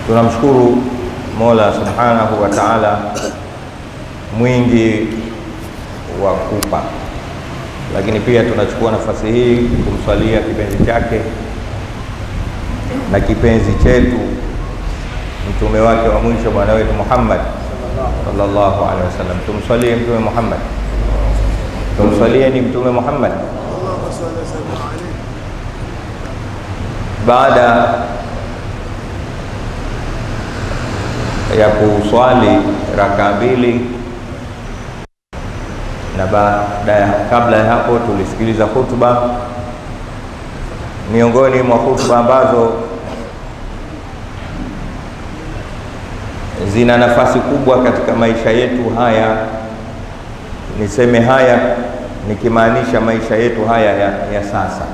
Tunamshukuru Mola Subhanahu wa Ta'ala mwingi wa kupa, lakini pia tunachukua nafasi hii kumswalia kipenzi chake na kipenzi chetu, mtume wake wa mwisho, bwana wetu Muhammad sallallahu alaihi wasallam. Tumswalie mtume Muhammad, tumswalie ni mtume Muhammad. Baada ya kuswali raka mbili na kabla ya hapo tulisikiliza hutuba. Miongoni mwa hutuba ambazo zina nafasi kubwa katika maisha yetu haya, niseme haya nikimaanisha maisha yetu haya ya sasa.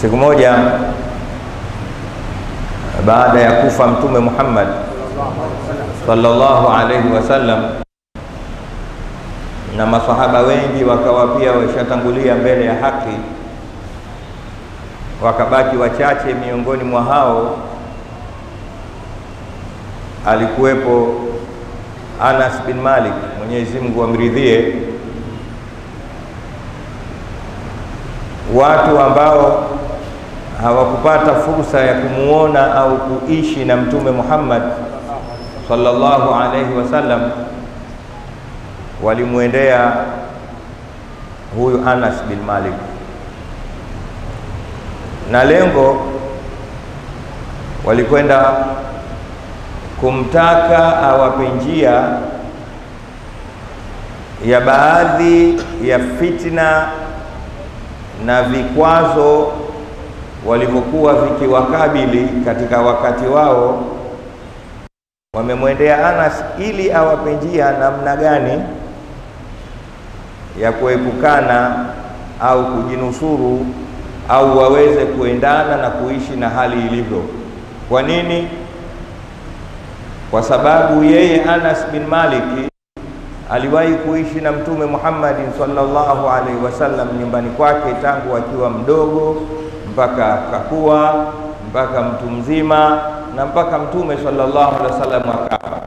Siku moja baada ya kufa mtume Muhammad sallallahu alaihi wasallam, na masahaba wengi wakawa pia washatangulia mbele ya haki, wakabaki wachache. Miongoni mwa hao alikuwepo Anas bin Malik, Mwenyezi Mungu amridhie. Watu ambao hawakupata fursa ya kumuona au kuishi na mtume Muhammad sallallahu alaihi wasallam walimwendea huyu Anas bin Malik, na lengo walikwenda kumtaka awape njia ya baadhi ya fitna na vikwazo walivyokuwa vikiwakabili katika wakati wao. Wamemwendea Anas ili awape njia namna gani ya kuepukana au kujinusuru au waweze kuendana na kuishi na hali ilivyo. Kwa nini? Kwa sababu yeye Anas bin Malik aliwahi kuishi na mtume Muhammad sallallahu alaihi wasallam nyumbani kwake tangu akiwa mdogo mpaka akakuwa mpaka mtu mzima na mpaka mtume sallallahu alaihi wasallam akafa.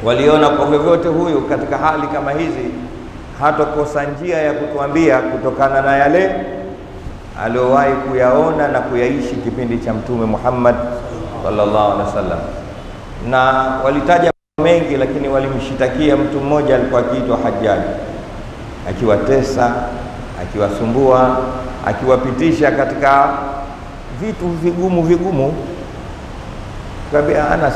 Waliona kwa vyovyote huyu katika hali kama hizi hatakosa njia ya kutuambia kutokana na yale aliowahi kuyaona na kuyaishi kipindi cha mtume Muhammad sallallahu alaihi wasallam. Na walitaja mengi, lakini walimshitakia mtu mmoja alikuwa akiitwa Hajjaj, akiwatesa, akiwasumbua, akiwapitisha katika vitu vigumu. Kabla Anas,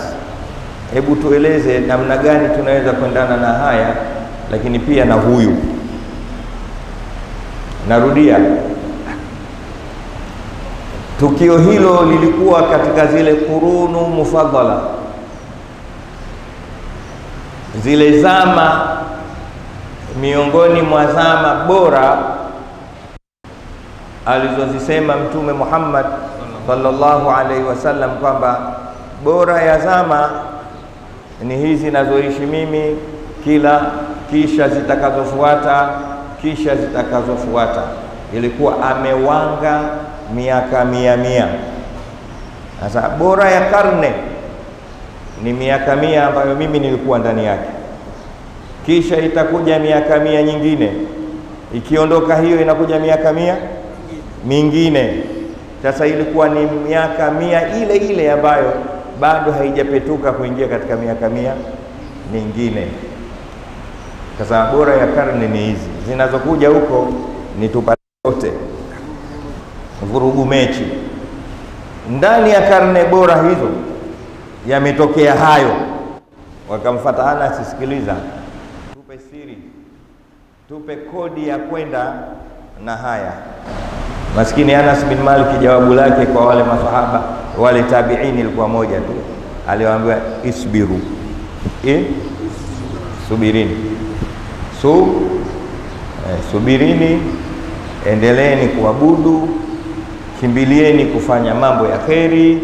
hebu tueleze namna gani tunaweza kuendana na haya, lakini pia na huyu. Narudia, tukio hilo lilikuwa katika zile kurunu mufaddala, zile zama miongoni mwa zama bora alizozisema mtume Muhammad sallallahu alaihi wasallam kwamba bora ya zama ni hizi nazoishi mimi, kisha zitakazofuata. Ilikuwa amewanga miaka 100. Sasa bora ya karne ni miaka 100 ambayo mimi nilikuwa ndani yake, kisha itakuja miaka 100 nyingine, ikiondoka hiyo inakuja miaka 100 mingine. Sasa ilikuwa ni miaka 100 ile ambayo bado haijapetuka kuingia katika miaka 100 mingine. Sasa bora ya karne ni hizi, zinazokuja huko ni tupate wote vurugu mechi. Ndani ya karne bora hizo yametokea hayo. Wakamfuata Anas, sikiliza, tupe siri, tupe kodi ya kwenda na haya. Maskini Anas bin Malik, jawabu lake kwa wale masahaba wale tabiini ilikuwa moja tu, aliwaambia isbiru, subirini, subirini, endeleeni kuabudu, kimbilieni kufanya mambo ya kheri,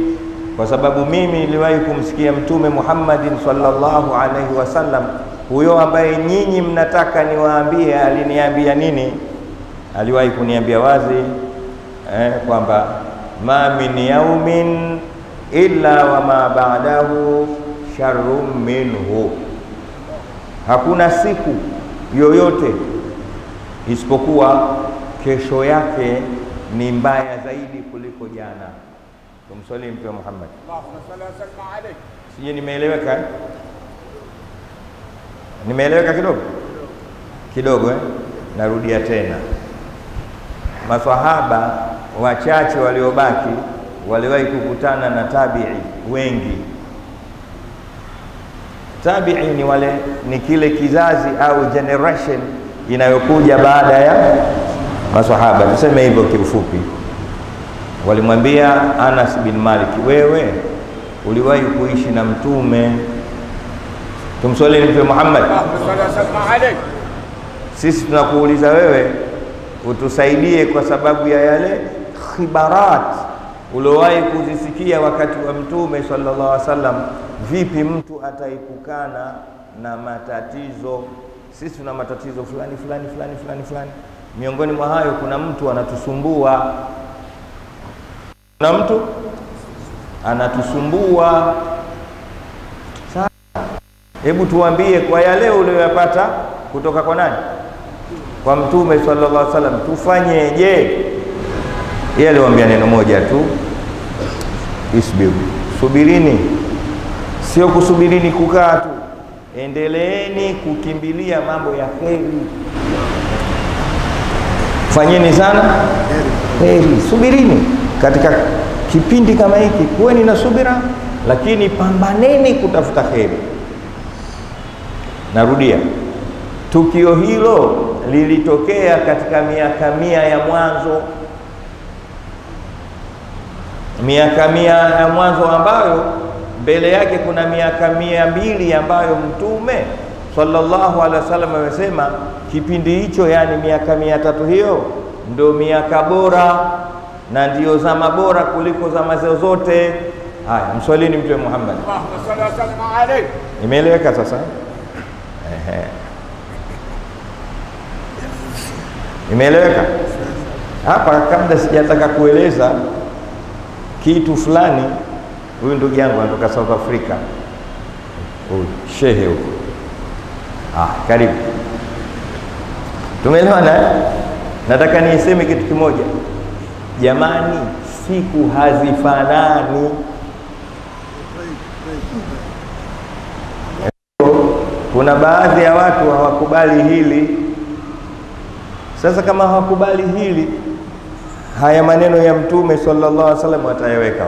kwa sababu mimi niliwahi kumsikia mtume Muhammad sallallahu alaihi wasallam, huyo ambaye nyinyi mnataka niwaambie aliniambia nini. Aliwahi kuniambia wazi kwamba ma min yaumin illa wa ma ba'dahu sharrun minhu, hakuna siku yoyote isipokuwa kesho yake ni mbaya zaidi kuliko jana. Tumswalie Mtume Muhammad. Allahumma salli wa sallim alayhi. Sije nimeeleweka? Nimeeleweka kidogo Narudia tena. Maswahaba wachache waliobaki waliwahi kukutana na tabi'i wengi. Tabi'i ni kile kizazi au generation inayokuja baada ya maswahaba, tuseme hivyo kiufupi. Walimwambia Anas bin Malik, wewe uliwahi kuishi na Mtume. Tumswalie Mtume Muhammad. Sisi tunakuuliza wewe utusaidie kwa sababu ya yale khibarat uliowahi kuzisikia wakati wa Mtume sallallahu alaihi wasallam, vipi mtu ataipukana na matatizo. Sisi tuna matatizo fulani. Miongoni mwa hayo kuna mtu anatusumbua. Kuna mtu anatusumbua. Sasa hebu tuambie, kwa yale uliyopata kutoka kwa nani? Kwa Mtume sallallahu alaihi wasallam, tufanyeje? Yeye aliwaambia neno moja tu, isbiru, subirini. Sio kusubirini kukaa tu, endeleeni kukimbilia mambo ya kheri. Fanyeni sana kheri, subirini katika kipindi kama hiki, kuweni na subira, lakini pambaneni kutafuta kheri. Narudia, tukio hilo lilitokea katika miaka 100 ya mwanzo. Miaka 100 ya mwanzo ambayo mbele yake kuna miaka 200 ambayo Mtume sallallahu alaihi wasallam amesema kipindi hicho, yani miaka 300 hiyo ndio miaka bora na ndio zama bora kuliko zama zote. Haya, mswalini Mtume Muhammad. Allahumma salli wa sallim alayhi. Imeeleweka sasa? Imeeleweka? Hapa kabla sijataka kueleza kitu fulani, huyu ndugu yangu anatoka South Africa, huyu shehe huko. Karibu. Tumeelewana? Nataka niseme kitu kimoja. Jamani, siku hazifanani. Kuna baadhi ya watu hawakubali hili. Sasa kama hawakubali hili, haya maneno ya Mtume sallallahu alaihi wasallam watayaweka.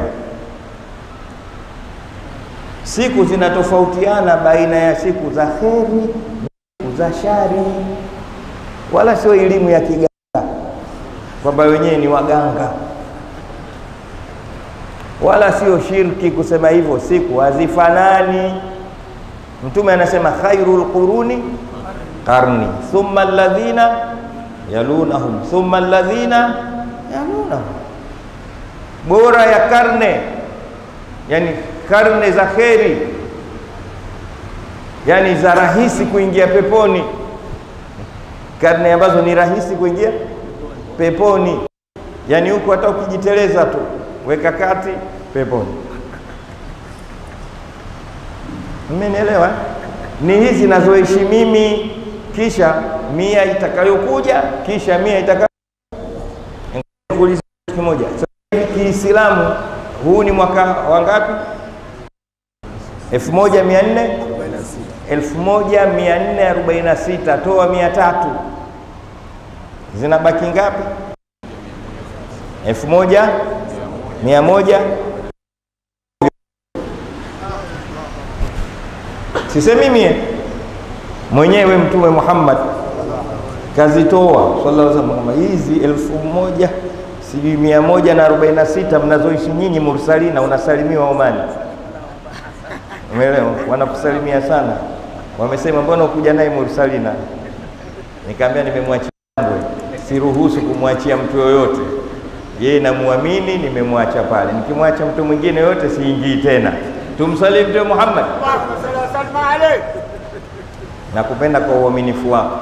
Siku zinatofautiana baina ya siku za kheri na siku za shari. Wala sio elimu ya kiganga kwamba wenyewe ni waganga, wala sio shirki kusema hivyo. Siku hazifanani. Mtume anasema khairul quruni qarni thumma alladhina yalunahum thumma alladhina yalunahum, bora ya karne, yani karne za kheri, yani za rahisi kuingia peponi, karne ambazo ni rahisi kuingia peponi, yani huko hata ukijiteleza tu weka kati peponi. Mmenielewa? Ni hizi nazoishi mimi, kisha 100 itakayokuja, kisha 100 itakayokuja. Kimoja sasa, Kiislamu huu ni mwaka wangapi? 1446. Toa 300, zinabaki ngapi? 1100. Sisemi mimi mwenyewe, Mtume Muhammad kazitoa sallallahu alaihi wasallam. Hizi 1146 mnazoishi nyinyi mursalina, unasalimiwa Omani. Umeelewa? Wanakusalimia sana. Wamesema mbona ukuja naye mursalina? Nikamwambia nimemwachia yangu, siruhusu kumwachia mtu yoyote. Yeye namuamini, nimemwacha pale. Nikimwacha mtu mwingine yote siingii tena. Tumsalie Mtume Muhammad. Allahumma salli wa sallim alayhi. Nakupenda kwa uaminifu wako.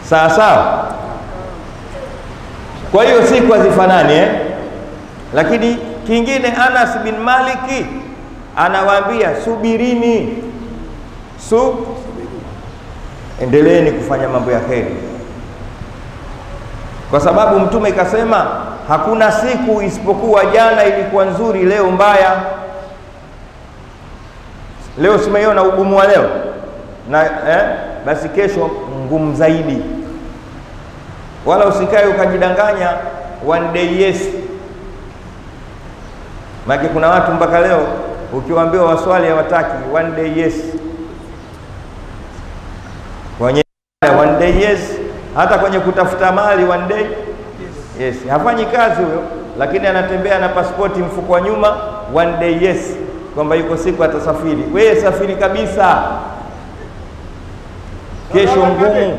Sawa. Kwa hiyo siku hazifanani Lakini kingine, Anas bin Maliki anawaambia subirini, endeleeni kufanya mambo ya kheri, kwa sababu Mtume kasema hakuna siku isipokuwa jana ilikuwa nzuri, leo mbaya. Leo simeiona ugumu wa leo na basi kesho ngumu zaidi. Wala usikae ukajidanganya one day yes. Maana kuna watu mpaka leo ukiwaambia waswali hawataki one day yes. Kwenye one day yes, hata kwenye kutafuta mali one day yes. Hafanyi kazi huyo, lakini anatembea na pasipoti mfuko wa nyuma one day yes, kwamba yuko siku atasafiri. Wewe safiri kabisa, kesho ngumu.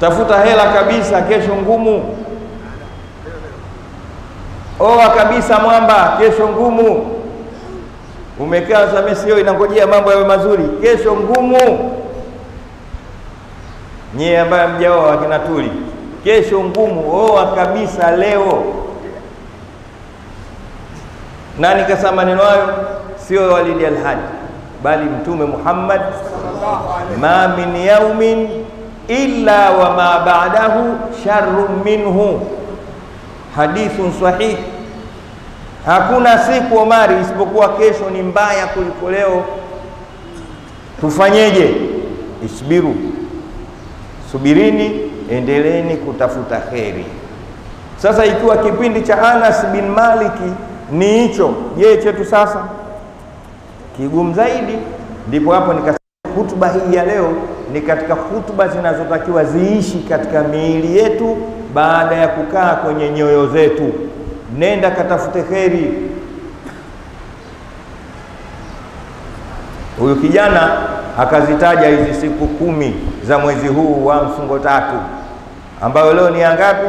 Tafuta hela kabisa, kesho ngumu. Oa kabisa mwamba, kesho ngumu. Umekaa sasa sio inangojea mambo yawe mazuri, kesho ngumu. Nyie ambaye mjaoa akina Tuli, kesho ngumu. Oa kabisa leo. Nani kasema maneno hayo? Sio Walidi al-Hadi, bali Mtume Muhammad, ma min yaumin illa wa ma ba'dahu sharrun minhu, hadithun sahih. Hakuna siku Omari isipokuwa kesho ni mbaya kuliko leo. Tufanyeje? Isbiru, subirini, endeleeni kutafuta kheri. Sasa ikiwa kipindi cha Anas bin Maliki ni hicho, je, chetu sasa kigumu zaidi? Ndipo hapo nikasema hutuba hii ya leo ni katika hutuba zinazotakiwa ziishi katika miili yetu baada ya kukaa kwenye nyoyo zetu. Nenda katafute kheri. Huyu kijana akazitaja hizi siku 10 za mwezi huu wa mfungo 3, ambayo leo ni ngapi?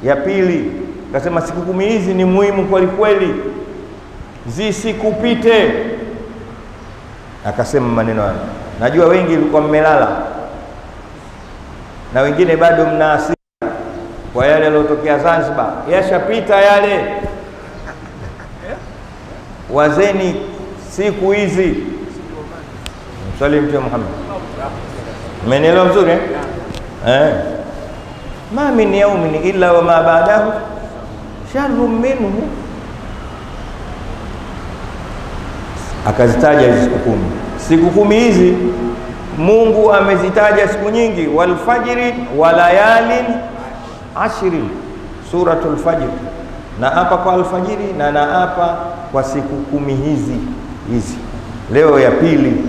Ya pili. Akasema siku 10 hizi ni muhimu kweli kweli, zisikupite. Akasema maneno haya. Najua wengi mlikuwa mmelala na wengine bado mna hasira kwa yale yaliyotokea Zanzibar. Yashapita yale. Wazeni siku hizi. Msalimu Mtume Muhammad. Mmenielewa vizuri ma min yaumin illa wa ma ba'dahu sharrun minhu. Akazitaja hizi siku 10. Siku 10 hizi Mungu amezitaja siku nyingi, wal fajri wa layalin ashrin, suratul fajr. Na hapa kwa alfajiri na hapa kwa siku 10 hizi. Leo ya pili,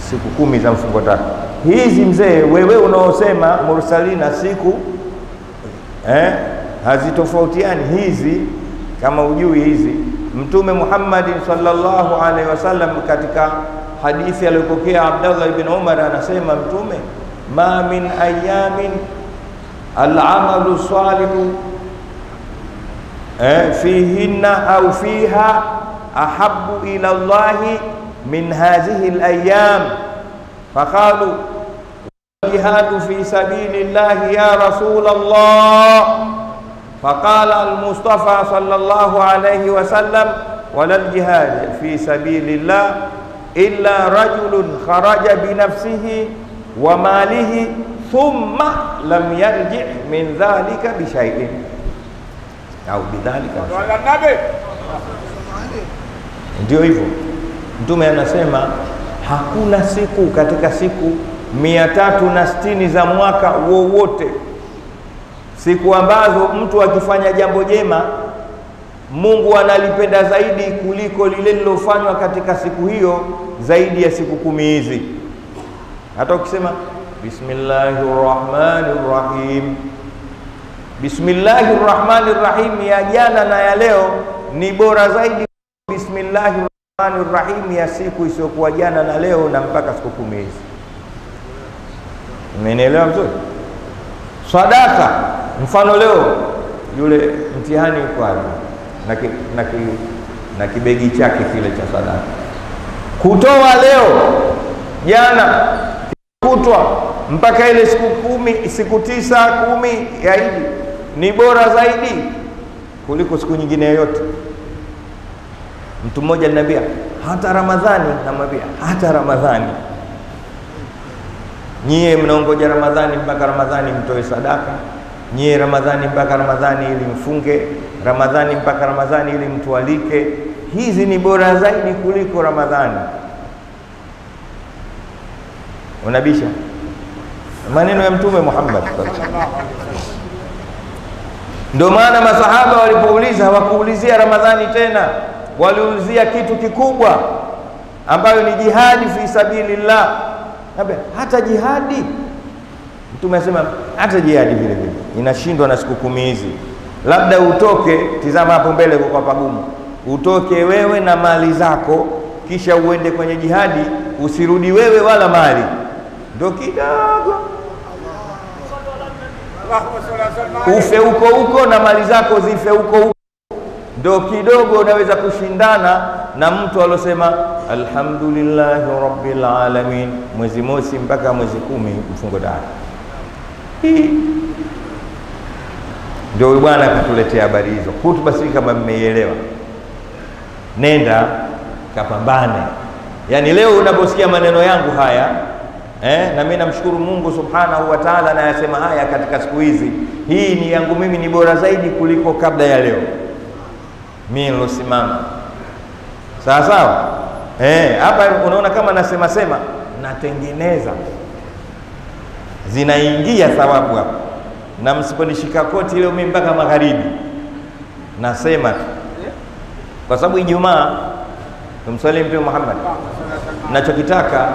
siku 10 za mfungo 3 hizi. Mzee wewe unaosema mursalina siku hazitofautiani hizi, kama ujui hizi, Mtume Muhammad sallallahu alaihi wasallam katika hadithi aliyopokea Abdullah ibn Umar anasema Mtume, ma min ayamin al-amalu salihu fihinna au fiha ahabbu ila Allahi min hadhihi al-ayyam. Faqalu jihadu fi sabilillahi ya Rasulullah. Faqala al-Mustafa sallallahu alayhi wa sallam, wala al-jihad fi sabilillah illa rajulun kharaja bi nafsihi wa malihi thumma lam yarji' min dhalika bi shay'in au bidhalika. Ndio hivyo Mtume anasema hakuna siku katika siku 360 za mwaka wowote, siku ambazo mtu akifanya jambo jema Mungu analipenda zaidi kuliko lile lilofanywa katika siku hiyo zaidi ya siku 10 hizi. Hata ukisema Bismillahirrahmanirrahim, Bismillahirrahmanirrahim ya jana na ya leo ni bora zaidi Bismillahirrahmanirrahim ya siku isiyokuwa jana na leo na mpaka siku 10 hizi. Umenielewa vizuri? Sadaka, mfano leo yule mtihani yuko hapo na kibegi chake kile cha sadaka, kutoa leo, jana, kutwa, mpaka ile siku 9, 10 ya Idi ni bora zaidi kuliko siku nyingine yoyote. Mtu mmoja aliniambia hata Ramadhani, namwambia hata Ramadhani. Nyie mnaongoja Ramadhani mpaka Ramadhani mtoe sadaka, nyie Ramadhani mpaka Ramadhani ili mfunge, Ramadhani mpaka Ramadhani ili mtualike. Hizi ni bora zaidi kuliko Ramadhani. Unabisha maneno ya Mtume Muhammad. Ndio maana masahaba walipouliza hawakuulizia Ramadhani tena, waliulizia kitu kikubwa ambayo ni jihadi fi sabilillah. Hata jihadi Mtume asema hata jihadi vile vile inashindwa na siku 10 hizi. Labda utoke, tizama hapo mbele kwa pagumu, utoke wewe na mali zako kisha uende kwenye jihadi, usirudi wewe wala mali, ndio kidogo. Ufe huko na mali zako zife huko, ndio kidogo unaweza kushindana na mtu alosema alhamdulillahi rabbil alamin mwezi mosi mpaka mwezi 10 mfungo dari. Ndio bwana kutuletea habari hizo. Hutuba si kama mmeielewa, nenda kapambane. Yani leo unaposikia maneno yangu haya na mimi namshukuru Mungu subhanahu wa ta'ala na yasema haya katika siku hizi, hii ni yangu mimi ni bora zaidi kuliko kabla ya leo mimi nilosimama. Sawa sawa. Hapa unaona kama nasema natengeneza, zinaingia thawabu hapa. Na msiponishika koti leo mimi mpaka magharibi nasema, kwa sababu Ijumaa tumswalie Mtume Muhammad. Ninachokitaka,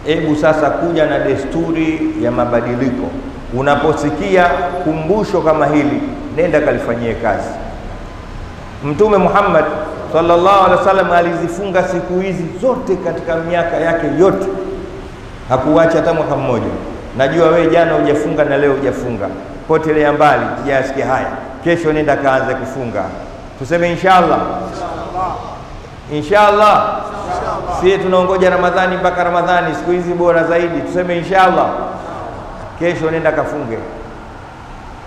hebu sasa kuja na desturi ya mabadiliko. Unaposikia kumbusho kama hili, nenda kalifanyie kazi. Mtume Muhammad sallallahu alaihi wasallam alizifunga siku hizi zote katika miaka yake yote, hakuacha hata mwaka mmoja. Najua wewe jana hujafunga na leo hujafunga, potelea mbali, jasikia haya. Kesho nenda kaanze kufunga. Tuseme inshallah. Inshallah. Sisi tunaongoja Ramadhani mpaka Ramadhani, siku hizi bora zaidi. Tuseme inshallah. Kesho nenda kafunge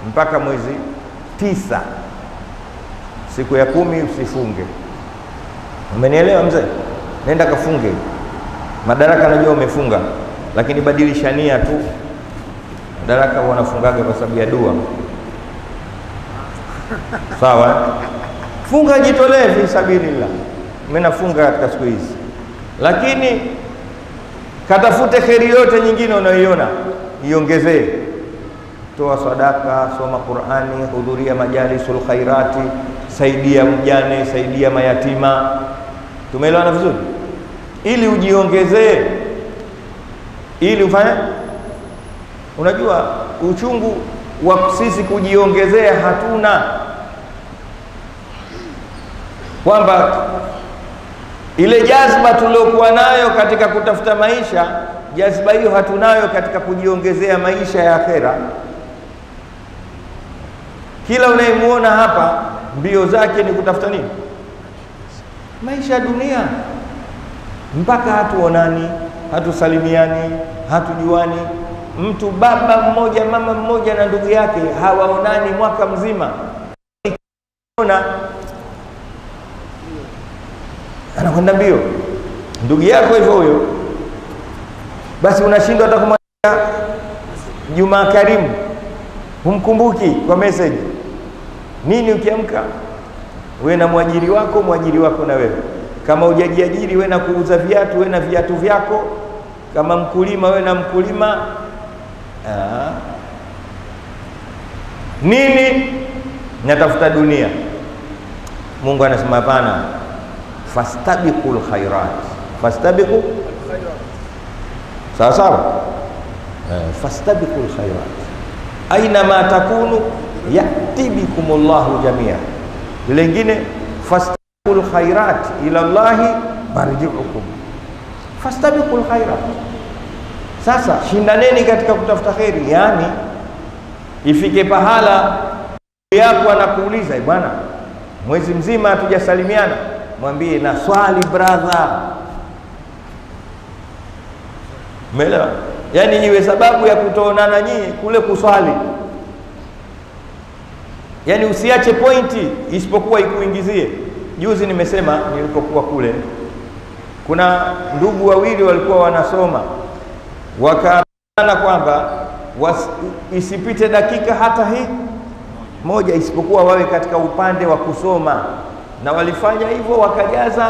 mpaka mwezi 9, siku ya 10 usifunge. Umenielewa mzee? Nenda kafunge. Madaraka najua umefunga, lakini badilisha nia tu. Madaraka wanafungaga kwa sababu ya dua. Sawa? Funga, jitolee fi sabilillah. Mimi nafunga katika siku hizi, lakini katafute kheri yote nyingine unayoiona, iongezee. Toa sadaka, soma Qur'ani, hudhuria majalisul khairati, saidia mjane, saidia mayatima. Tumeelewana vizuri? Ili ujiongezee, ili ufanye. Unajua uchungu wa sisi kujiongezea hatuna, kwamba ile jazba tuliokuwa nayo katika kutafuta maisha, jazba hiyo hatunayo katika kujiongezea maisha ya akhera. Kila unayemuona hapa mbio zake ni kutafuta nini? Maisha ya dunia. Mpaka hatuonani, hatusalimiani, hatujuani. Mtu baba mmoja, mama mmoja na ndugu yake hawaonani mwaka mzima. Anakwenda mbio ndugu yako hivyo huyo, basi unashindwa hata kumwambia Juma Karimu, humkumbuki kwa message nini. Ukiamka wewe na mwajiri wako na wewe. Kama hujajiajiri wewe na kuuza viatu, wewe na viatu vyako. Kama mkulima wewe na mkulima. Nini? Natafuta dunia. Mungu anasema hapana, fastabiqul khairat. Fastabiqu sawa sawa. Fastabiqul khairat, aina ma takunu ya'ti bikumullahu jamia. Lingine fastabiqul khairat ila Allahi marji'ukum. Fastabiqul khairat. Sasa shindaneni katika kutafuta kheri. Yani ifike pahala yako anakuuliza, bwana mwezi mzima hatujasalimiana, mwambie na swali brother. Umeelewa? yani iwe sababu ya kutoonana nyinyi kule kuswali. Yani usiache pointi isipokuwa ikuingizie. Juzi nimesema nilipokuwa kule, kuna ndugu wawili walikuwa wanasoma, wakaana kwamba isipite dakika hata hii moja isipokuwa wawe katika upande wa kusoma, na walifanya hivyo, wakajaza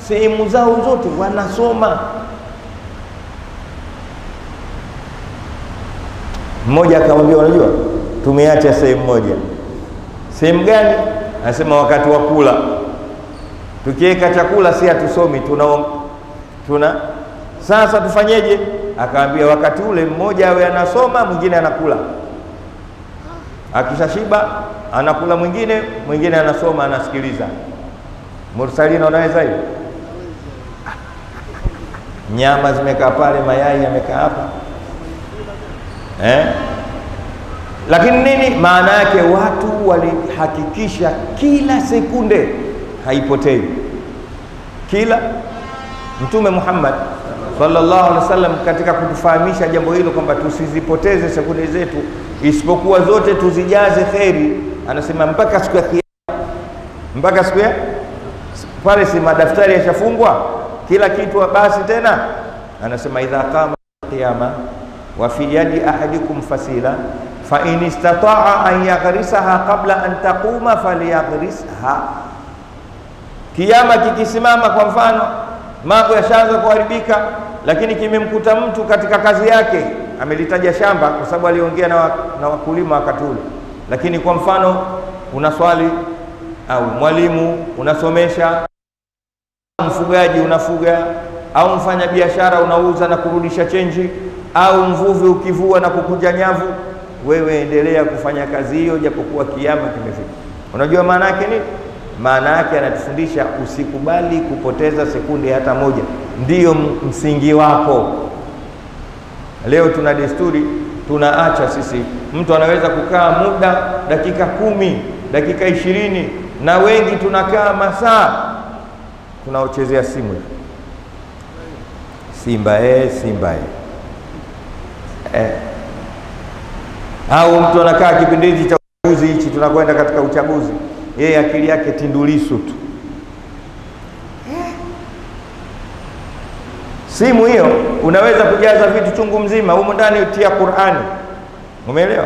sehemu zao zote wanasoma. Mmoja akamwambia, unajua tumeacha sehemu moja. Sehemu gani? Anasema wakati wa kula, tukiweka chakula si hatusomi, tuna sasa tufanyeje? Akaambia wakati ule mmoja awe anasoma, mwingine anakula. Akishashiba anakula, mwingine anasoma, anasikiliza. Mursalina, unaweza hiyo? Nyama zimekaa pale, mayai yamekaa hapa. Lakini nini maana yake? Watu walihakikisha kila sekunde haipotei. Kila Mtume Muhammad sallallahu alaihi wasallam katika kutufahamisha jambo hilo kwamba tusizipoteze sekunde zetu, isipokuwa zote tuzijaze kheri. Anasema mpaka siku ya kiyama, mpaka siku ya pale, si madaftari yashafungwa kila kitu, basi tena anasema idha qama qiyama wa fi yadi ahadikum fasila fa in istata'a an yaghrisaha qabla an taquma falyaghrisha. Kiyama kikisimama, kwa mfano mambo yashaanza kuharibika, lakini kimemkuta mtu katika kazi yake, amelitaja shamba kwa sababu aliongea na wakulima wakati ule, lakini kwa mfano unaswali, au mwalimu unasomesha, mfugaji unafuga, au mfanya biashara unauza na kurudisha chenji, au mvuvi ukivua na kukunja nyavu, wewe endelea kufanya kazi hiyo japokuwa kiyama kimefika. Unajua maana yake nini? Maana yake anatufundisha usikubali kupoteza sekunde hata moja, ndiyo msingi wako. Leo tuna desturi, tunaacha sisi, mtu anaweza kukaa muda dakika 10, dakika 20, na wengi tunakaa masaa tunaochezea simu. Simba Simba au mtu anakaa kipindi hichi cha uchaguzi, hichi tunakwenda katika uchaguzi, yeye akili yake Tindulisu tu. Simu hiyo unaweza kujaza vitu chungu mzima humo ndani, utia Qur'ani, umeelewa?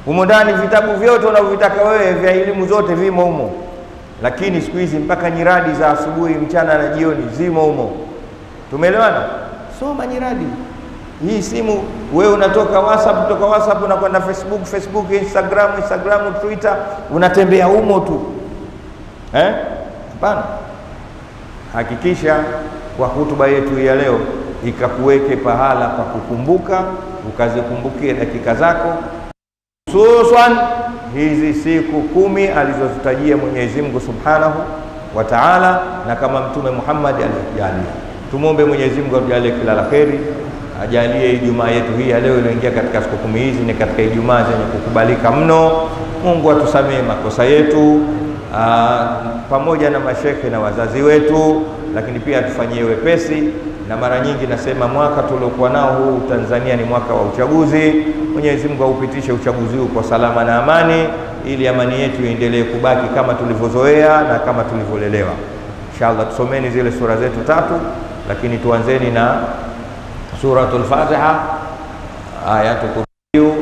Humo ndani vitabu vyote unavyotaka wewe vya elimu zote vimo humo. Lakini siku hizi mpaka nyiradi za asubuhi, mchana na jioni zimo humo. Tumeelewana? Soma nyiradi. Hii simu wewe unatoka WhatsApp, kutoka WhatsApp unakwenda Facebook, Instagram, Twitter, unatembea humo tu. Hapana. Hakikisha kwa hutuba yetu ya leo ikakuweke pahala pa kukumbuka, ukazikumbukie dakika zako, hususan hizi siku 10 alizozitajia Mwenyezi Mungu Subhanahu wa Ta'ala, na kama Mtume Muhammad alijalia. Tumuombe Mwenyezi Mungu ajalie kila la kheri, ajalie Ijumaa yetu hii ya leo iliyoingia katika siku 10 hizi ni katika Ijumaa zenye kukubalika mno. Mungu atusamee makosa yetu, pamoja na mashekhe na wazazi wetu, lakini pia atufanyie wepesi. Na mara nyingi nasema mwaka tuliokuwa nao huu Tanzania ni mwaka wa uchaguzi. Mwenyezi Mungu aupitishe uchaguzi huu kwa salama na amani, ili amani yetu iendelee kubaki kama tulivyozoea na kama tulivyolelewa. Inshallah tusomeni zile sura zetu 3, lakini tuanzeni na suratul Fatiha, ayatul Kursi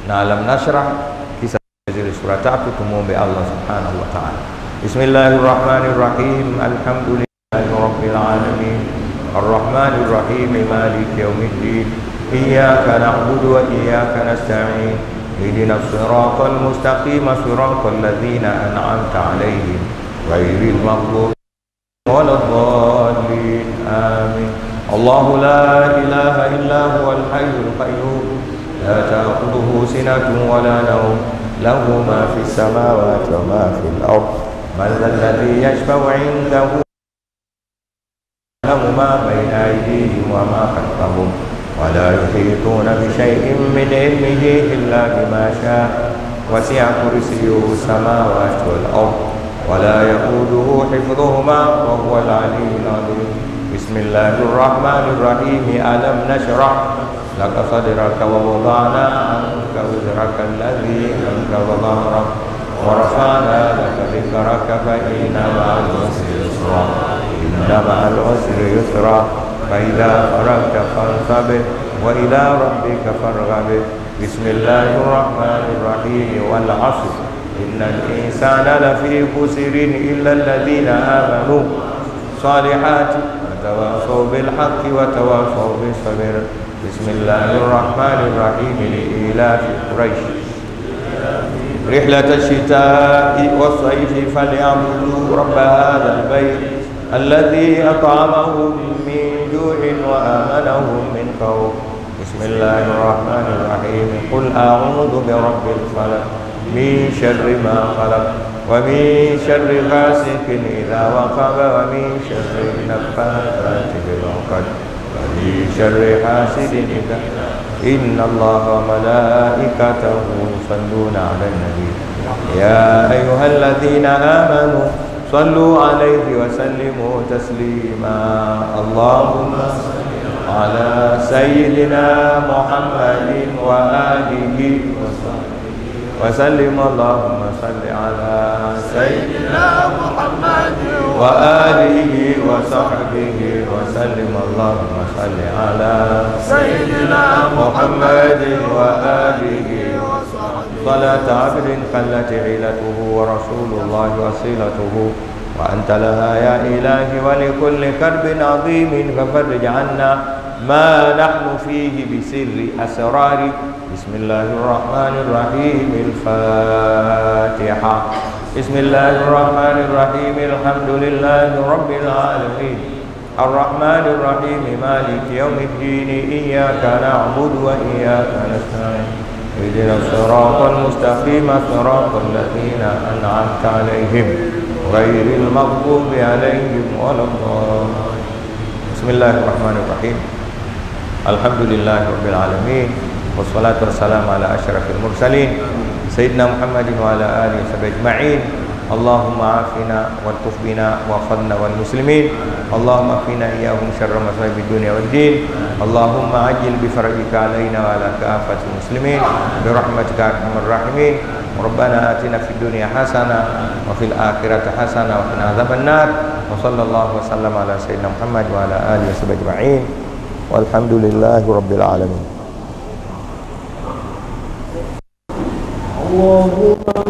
na Alam Nashrah, kisha zile sura 3. Tumuombe Allah Subhanahu wa Ta'ala. Bismillahirrahmanirrahim. Alhamdulillahi rabbil alamin. Arrahmanir rahim. Maliki yawmiddin. Iyyaka na'budu wa iyyaka nasta'in. Ihdinas siratal mustaqim, siratal ladzina an'amta 'alaihim ghairil maghdubi waladdallin. Amin. Allahu la ilaha illa huwal hayyul qayyum, la ta'khudhuhu sinatun wa la nawm, lahu ma fis samawati wa ma fil ard. Man dhal ladhi yashfa'u 'indahu ya'lamu ma bayna aydihim wa ma khalfahum, wa la yuhituna bi shay'in min 'ilmihi illa bima sha'a. Wasi'a kursiyyuhu samawati wal ard, wa la ya'uduhu hifdhuhuma wa huwal 'aliyyul 'azim. Bismillahirrahmanirrahim. Alam nashrah laka sadraka wa wada'na anka wizraka alladhi anqadha dhahrak wa rafa'na laka dhikraka fa inna ma'al usri yusra inna ma'al usri yusra fa idza faragta fansab wa ila rabbika farghab. Bismillahirrahmanirrahim. Wal 'ashr innal insana lafi khusrin illa alladhina amanu salihati wa tawasaw bil haqqi wa tawasaw bis sabr. Bismillahirrahmanirrahim. Li'ilafi Quraish rihlata ash-shita'i was-sayfi falyabudu rabb hadzal bayt alladhi at'amahum min ju'in wa amanahum min khawf. Bismillahirrahmanirrahim. Qul a'udzu birabbil falaq min syarri ma khalaq wa min syarri ghasiqin idza waqab wa min syarri naffatsati fil 'uqad wa min syarri hasidin idza. Innallaha wa malaikatahu yusalluna 'alan nabi ya ayyuhalladzina amanu sallu 'alaihi wa sallimu taslima. Allahumma salli ala sayyidina Muhammadin wa alihi wa sallim. Allahumma salli ala sayyidina Muhammadin wa alihi wa sahbihi wa sallim. Allahumma salli ala sayyidina Muhammadin wa alihi wa sahbihi. Salat abdin qallat ilatuhu wa rasulullah wasilatuhu wa anta laha ya ilahi wa li kulli karbin azimin fafarij 'anna ma nahnu fihi bisirri asrari. Bismillahirrahmanirrahim. Al-Fatiha. Bismillahirrahmanirrahim. Alhamdulillahi rabbil alamin arrahmanirrahim maliki yaumiddin iyyaka na'budu wa iyyaka nasta'in ihdinas siratal mustaqim siratal ladzina an'amta 'alaihim ghairil maghdubi 'alaihim waladdallin. Bismillahirrahmanirrahim. Alhamdulillahi rabbil alamin wassalatu wassalamu ala asyrafil mursalin sayyidina Muhammadin wa ala alihi washabihi ajma'in. Allahumma afina wa tuf bina wa khadna wal muslimin. Allahumma afina iyyahum syarra masa'ibid dunya wad din. Allahumma ajil bi farajika alaina wa ala kafatil muslimin bi rahmatika arhamar rahimin. Rabbana atina fid dunya hasanah wa fil akhirati hasanah wa qina adzabannar. Wa sallallahu wa sallam ala sayyidina Muhammad wa ala alihi washabihi ajma'in. Walhamdulillahi rabbil alamin. Allahumma